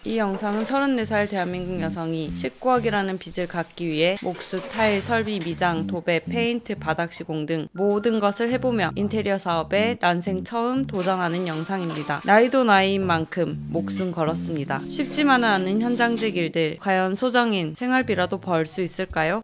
이 영상은 34살 대한민국 여성이 19억이라는 빚을 갚기 위해 목수, 타일, 설비, 미장, 도배, 페인트, 바닥 시공 등 모든 것을 해보며 인테리어 사업에 난생 처음 도전하는 영상입니다. 나이도 나이인 만큼 목숨 걸었습니다. 쉽지만은 않은 현장직 일들, 과연 소정인 생활비라도 벌 수 있을까요?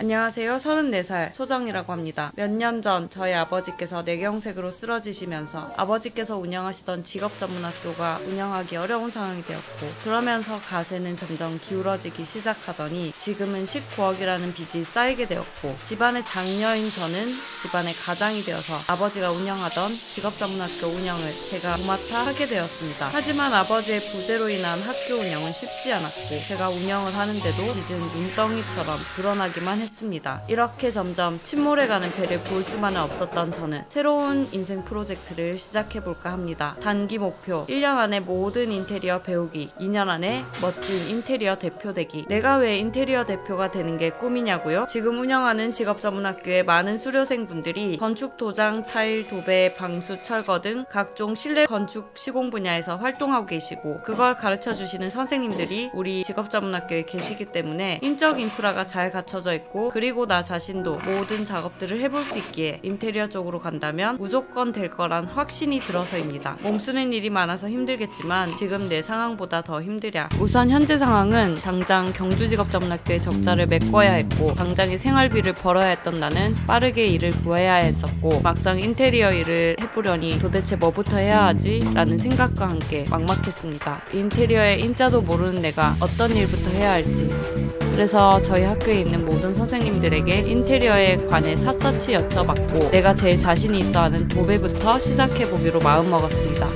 안녕하세요. 34살 소정이라고 합니다. 몇 년 전 저희 아버지께서 뇌경색으로 쓰러지시면서 아버지께서 운영하시던 직업전문학교가 운영하기 어려운 상황이 되었고, 그러면서 가세는 점점 기울어지기 시작하더니 지금은 19억이라는 빚이 쌓이게 되었고, 집안의 장녀인 저는 집안의 가장이 되어서 아버지가 운영하던 직업전문학교 운영을 제가 도맡아 하게 되었습니다. 하지만 아버지의 부재로 인한 학교 운영은 쉽지 않았고, 제가 운영을 하는데도 빚은 눈덩이처럼 불어나기만 했습니다. 이렇게 점점 침몰해가는 배를 볼 수만은 없었던 저는 새로운 인생 프로젝트를 시작해볼까 합니다. 단기 목표 1년 안에 모든 인테리어 배우기, 2년 안에 멋진 인테리어 대표 되기. 내가 왜 인테리어 대표가 되는 게 꿈이냐고요? 지금 운영하는 직업전문학교의 많은 수료생분들이 건축, 도장, 타일, 도배, 방수, 철거 등 각종 실내 건축 시공 분야에서 활동하고 계시고, 그걸 가르쳐주시는 선생님들이 우리 직업전문학교에 계시기 때문에 인적 인프라가 잘 갖춰져 있고, 그리고 나 자신도 모든 작업들을 해볼 수 있기에 인테리어 쪽으로 간다면 무조건 될 거란 확신이 들어서입니다. 몸쓰는 일이 많아서 힘들겠지만 지금 내 상황보다 더 힘들야. 우선 현재 상황은 당장 경주직업전문학교에 적자를 메꿔야 했고, 당장의 생활비를 벌어야 했던 나는 빠르게 일을 구해야 했었고, 막상 인테리어 일을 해보려니 도대체 뭐부터 해야 하지? 라는 생각과 함께 막막했습니다. 인테리어의 인자도 모르는 내가 어떤 일부터 해야 할지. 그래서 저희 학교에 있는 모든 선생님들에게 인테리어에 관해 샅샅이 여쭤봤고, 내가 제일 자신이 있어 하는 도배부터 시작해보기로 마음먹었습니다.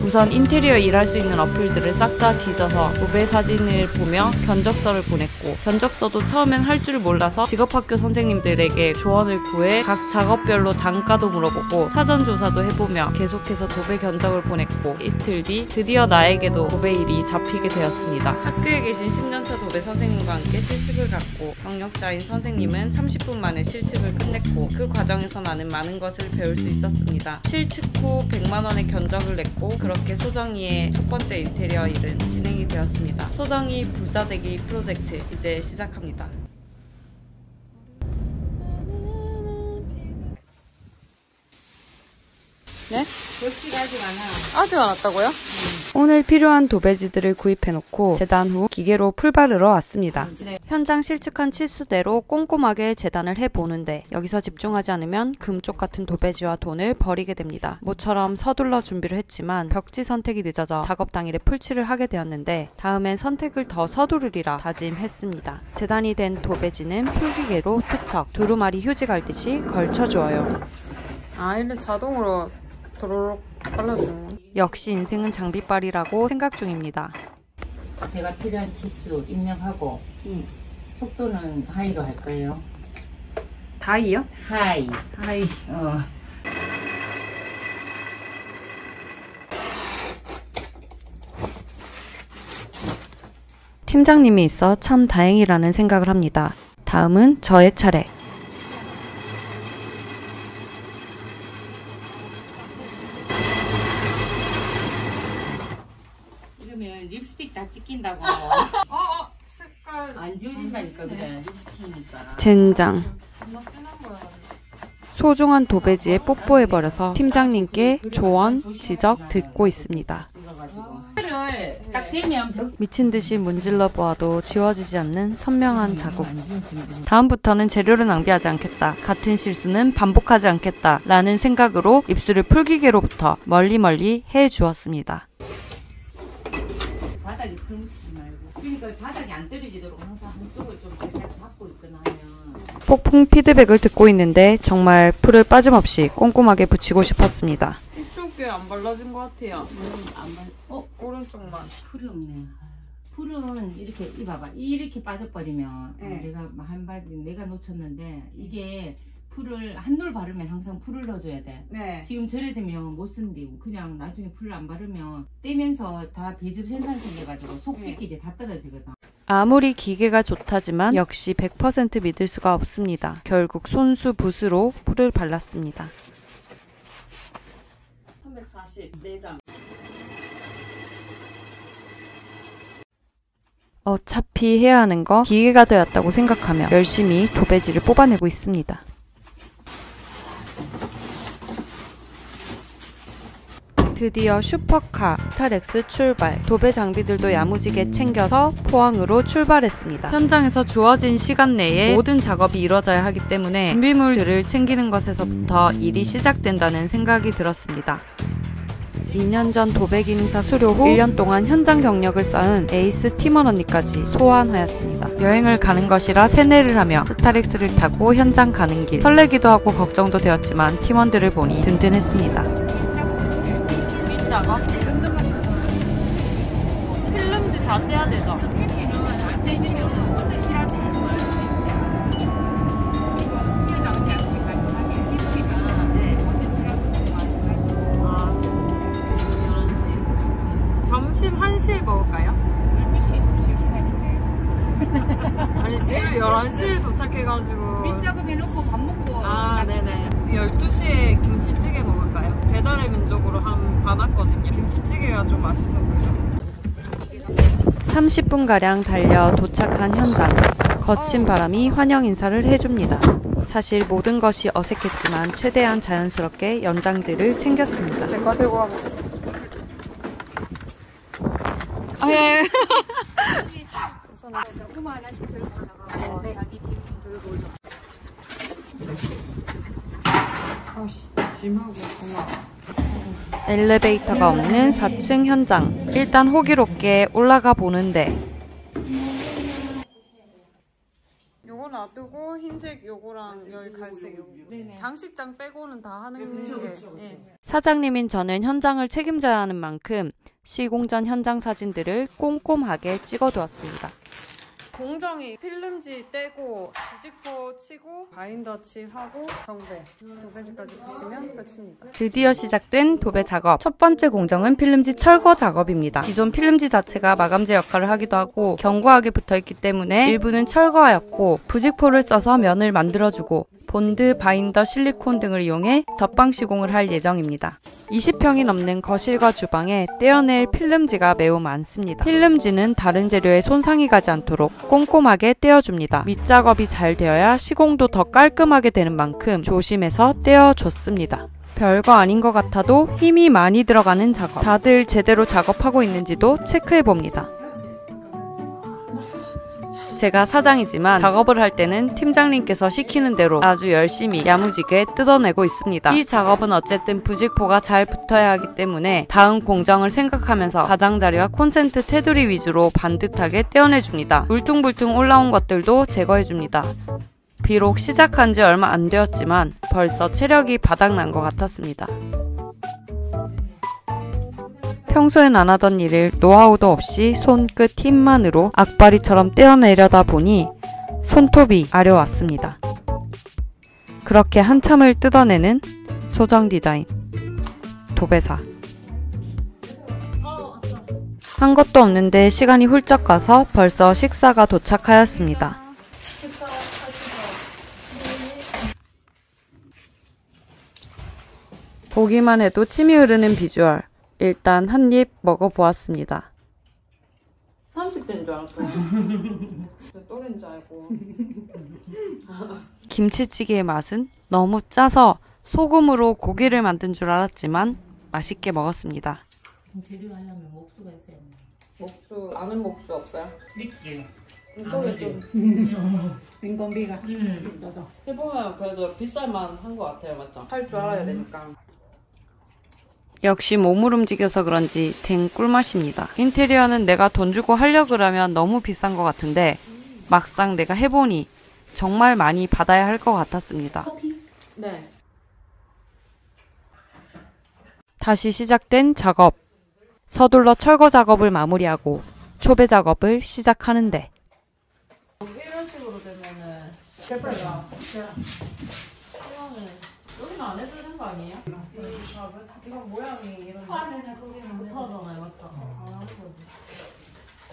우선 인테리어 일할 수 있는 어플들을 싹 다 뒤져서 도배 사진을 보며 견적서를 보냈고, 견적서도 처음엔 할 줄 몰라서 직업학교 선생님들에게 조언을 구해 각 작업별로 단가도 물어보고 사전 조사도 해보며 계속해서 도배 견적을 보냈고, 이틀 뒤 드디어 나에게도 도배 일이 잡히게 되었습니다. 학교에 계신 10년차 도배 선생님과 함께 실측을 갔고, 경력자인 선생님은 30분 만에 실측을 끝냈고, 그 과정에서 나는 많은 것을 배울 수 있었습니다. 실측 후 100만 원의 견적을 냈고, 그렇게 소정이의 첫 번째 인테리어 일은 진행이 되었습니다. 소정이 부자되기 프로젝트 이제 시작합니다. 네? 벽지가 아직 안 와. 아직 안 왔다고요? 오늘 필요한 도배지들을 구입해놓고 재단 후 기계로 풀 바르러 왔습니다. 현장 실측한 치수대로 꼼꼼하게 재단을 해보는데, 여기서 집중하지 않으면 금쪽 같은 도배지와 돈을 버리게 됩니다. 모처럼 서둘러 준비를 했지만 벽지 선택이 늦어져 작업 당일에 풀칠을 하게 되었는데, 다음엔 선택을 더 서두르리라 다짐했습니다. 재단이 된 도배지는 풀기계로 투척, 두루마리 휴지 갈듯이 걸쳐주어요. 아, 이래 자동으로 도로록 발라주는 거. 역시 인생은 장비빨이라고 생각 중입니다. 내가 필요한 치수 입력하고, 속도는 하이로 할 거예요. 다이요? 하이. 팀장님이 있어 참 다행이라는 생각을 합니다. 다음은 저의 차례. 이러면 립스틱 다 찍힌다고. 색깔 안 지워진다니까. 그래, 립스틱이니까. 젠장. 소중한 도배지에 뽀뽀해버려서 팀장님께 조언, 지적 듣고 있습니다. 딱 되면 미친듯이 문질러 보아도 지워지지 않는 선명한 자국. 다음부터는 재료를 낭비하지 않겠다, 같은 실수는 반복하지 않겠다 라는 생각으로 입술을 풀기계로부터 멀리 해주었습니다. 바닥에 풀 묻히지 말고. 그러니까 바닥이 안 떨어지도록 항상 한쪽을 좀 살짝 잡고 있거나 하면. 폭풍 피드백을 듣고 있는데 정말 풀을 빠짐없이 꼼꼼하게 붙이고 싶었습니다. 이쪽에 안 발라진 것 같아요. 안 발. 오른쪽만. 풀이 없네. 풀은 이렇게 이봐봐. 이렇게 빠져버리면 네. 내가 한 발 내가 놓쳤는데, 이게 풀을 한돌 바르면 항상 풀을 넣어줘야 돼. 네. 지금 저래 되면 못 쓴대고, 그냥 나중에 풀을 안 바르면 떼면서 다 배즙 생산 생겨가지고 속짓기 이제 다 떨어지거든. 아무리 기계가 좋다지만 역시 100% 믿을 수가 없습니다. 결국 손수 붓으로 풀을 발랐습니다. 340 4장. 어차피 해야 하는 거 기계가 되었다고 생각하며 열심히 도배지를 뽑아내고 있습니다. 드디어 슈퍼카 스타렉스 출발. 도배 장비들도 야무지게 챙겨서 포항으로 출발했습니다. 현장에서 주어진 시간 내에 모든 작업이 이루어져야 하기 때문에 준비물들을 챙기는 것에서부터 일이 시작된다는 생각이 들었습니다. 2년 전 도배기능사 수료 후 1년 동안 현장 경력을 쌓은 에이스 팀원 언니까지 소환하였습니다. 여행을 가는 것이라 세뇌를 하며 스타렉스를 타고 현장 가는 길. 설레기도 하고 걱정도 되었지만 팀원들을 보니 든든했습니다. 작업? 필름지 다 떼야 되죠? 안 떼지면 옷을 칠할 때 점심 1시에 먹을까요? 12시 점심시간인데 아니 지금 11시에 도착해가지고 민작업 해놓고 밥 먹고 아 네네 12시에 김치찌개 먹을까요? 배달의 민족으로 한 받았거든요. 김치찌개가 좀 맛있어 보여요. 30분가량 달려 도착한 현장. 거친 바람이 환영 인사를 해줍니다. 사실 모든 것이 어색했지만 최대한 자연스럽게 연장들을 챙겼습니다. 제 거 들고 가면 되죠? 아 예. 조그마 하나씩 들고 나가고 자기 짐 들고 올려. 심하고 고마워. 엘리베이터가 없는 4층 현장. 일단 호기롭게 올라가 보는데 요거 놔두고 흰색 요거랑 여기 갈색 요거. 장식장 빼고는 다 하는 게 예. 사장님인 저는 현장을 책임져야 하는 만큼 시공전 현장 사진들을 꼼꼼하게 찍어두었습니다. 공정이 필름지 떼고 부직포 치고 바인더 칠하고 정배 도배지까지 붙이면 끝입니다. 드디어 시작된 도배 작업. 첫 번째 공정은 필름지 철거 작업입니다. 기존 필름지 자체가 마감재 역할을 하기도 하고 견고하게 붙어있기 때문에 일부는 철거하였고 부직포를 써서 면을 만들어주고 본드, 바인더, 실리콘 등을 이용해 덧방 시공을 할 예정입니다. 20평이 넘는 거실과 주방에 떼어낼 필름지가 매우 많습니다. 필름지는 다른 재료에 손상이 가지 않도록 꼼꼼하게 떼어줍니다. 밑작업이 잘 되어야 시공도 더 깔끔하게 되는 만큼 조심해서 떼어줬습니다. 별거 아닌 것 같아도 힘이 많이 들어가는 작업. 다들 제대로 작업하고 있는지도 체크해봅니다. 제가 사장이지만 작업을 할 때는 팀장님께서 시키는 대로 아주 열심히 야무지게 뜯어내고 있습니다. 이 작업은 어쨌든 부직포가 잘 붙어야 하기 때문에 다음 공정을 생각하면서 가장자리와 콘센트 테두리 위주로 반듯하게 떼어내줍니다. 울퉁불퉁 올라온 것들도 제거해줍니다. 비록 시작한 지 얼마 안 되었지만 벌써 체력이 바닥난 것 같았습니다. 평소엔 안 하던 일을 노하우도 없이 손끝 힘만으로 악바리처럼 떼어내려다 보니 손톱이 아려왔습니다. 그렇게 한참을 뜯어내는 소정 디자인 도배사. 한 것도 없는데 시간이 훌쩍 가서 벌써 식사가 도착하였습니다. 보기만 해도 침이 흐르는 비주얼. 일단 한 입 먹어보았습니다. 30대인 줄 알았어요. 또래인 줄 알고. 김치찌개의 맛은 너무 짜서 소금으로 고기를 만든 줄 알았지만 맛있게 먹었습니다. 데려가려면 목수가 있어야 돼. 목수, 아는 목수 없어요? 있지. 이쪽에 좀 인건비가. 해보면 그래도 비쌀만 한 것 같아요. 맞죠? 할 줄 알아야 되니까. 역시 몸을 움직여서 그런지 된 꿀맛입니다. 인테리어는 내가 돈 주고 하려고 그러면 너무 비싼 것 같은데 막상 내가 해보니 정말 많이 받아야 할 것 같았습니다. 네. 다시 시작된 작업. 서둘러 철거 작업을 마무리하고 초배 작업을 시작하는데 이런 식으로 되면은 제발요. 여기는 안 해도 되는 거 아니에요? 이거 모양이 이런 못하잖아요, 맞죠?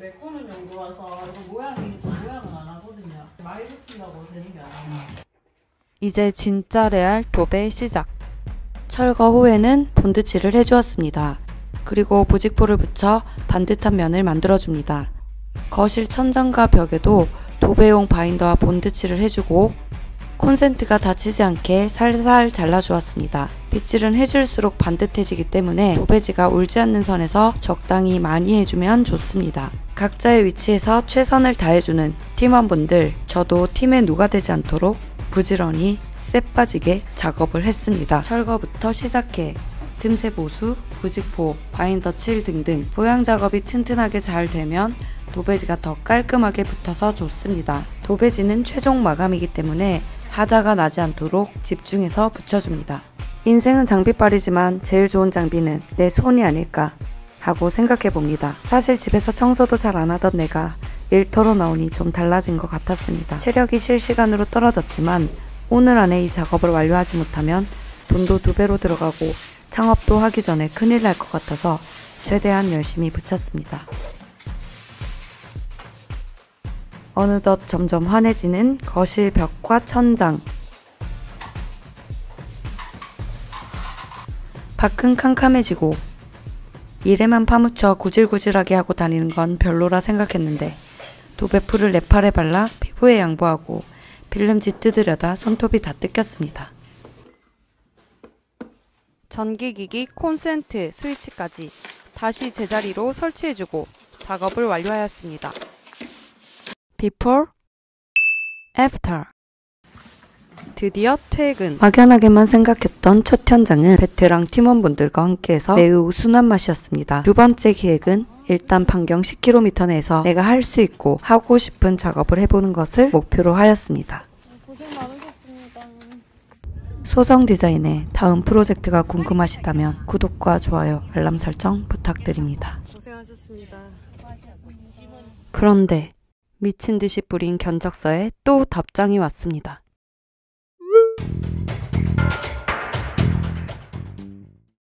메꾸는 용도라서 이거 모양은 안 하거든요. 많이 붙인다고 되는 게 아니에요. 이제 진짜 레알 도배 시작. 철거 후에는 본드칠을 해주었습니다. 그리고 부직포를 붙여 반듯한 면을 만들어줍니다. 거실 천장과 벽에도 도배용 바인더와 본드칠을 해주고 콘센트가 다치지 않게 살살 잘라주었습니다. 빗질은 해줄수록 반듯해지기 때문에 도배지가 울지 않는 선에서 적당히 많이 해주면 좋습니다. 각자의 위치에서 최선을 다해주는 팀원분들, 저도 팀에 누가 되지 않도록 부지런히 쎄 빠지게 작업을 했습니다. 철거부터 시작해 틈새 보수, 부직포, 바인더 칠 등등 보양 작업이 튼튼하게 잘 되면 도배지가 더 깔끔하게 붙어서 좋습니다. 도배지는 최종 마감이기 때문에 하자가 나지 않도록 집중해서 붙여줍니다. 인생은 장비빨이지만 제일 좋은 장비는 내 손이 아닐까 하고 생각해봅니다. 사실 집에서 청소도 잘 안 하던 내가 일터로 나오니 좀 달라진 것 같았습니다. 체력이 실시간으로 떨어졌지만 오늘 안에 이 작업을 완료하지 못하면 돈도 2배로 들어가고 창업도 하기 전에 큰일 날 것 같아서 최대한 열심히 붙였습니다. 어느덧 점점 환해지는 거실 벽과 천장. 밖은 캄캄해지고 일에만 파묻혀 구질구질하게 하고 다니는 건 별로라 생각했는데 도배풀을 내 팔에 발라 피부에 양보하고 필름지 뜯으려다 손톱이 다 뜯겼습니다. 전기기기, 콘센트, 스위치까지 다시 제자리로 설치해주고 작업을 완료하였습니다. Before, After. 드디어 퇴근. 막연하게만 생각했던 첫 현장은 베테랑 팀원분들과 함께해서 매우 순한 맛이었습니다. 두 번째 기획은 일단 반경 10km 내에서 내가 할 수 있고 하고 싶은 작업을 해보는 것을 목표로 하였습니다. 고생 많으셨습니다. 소정 디자인의 다음 프로젝트가 궁금하시다면 구독과 좋아요, 알람 설정 부탁드립니다. 고생하셨습니다. 그런데 미친 듯이 뿌린 견적서에 또 답장이 왔습니다.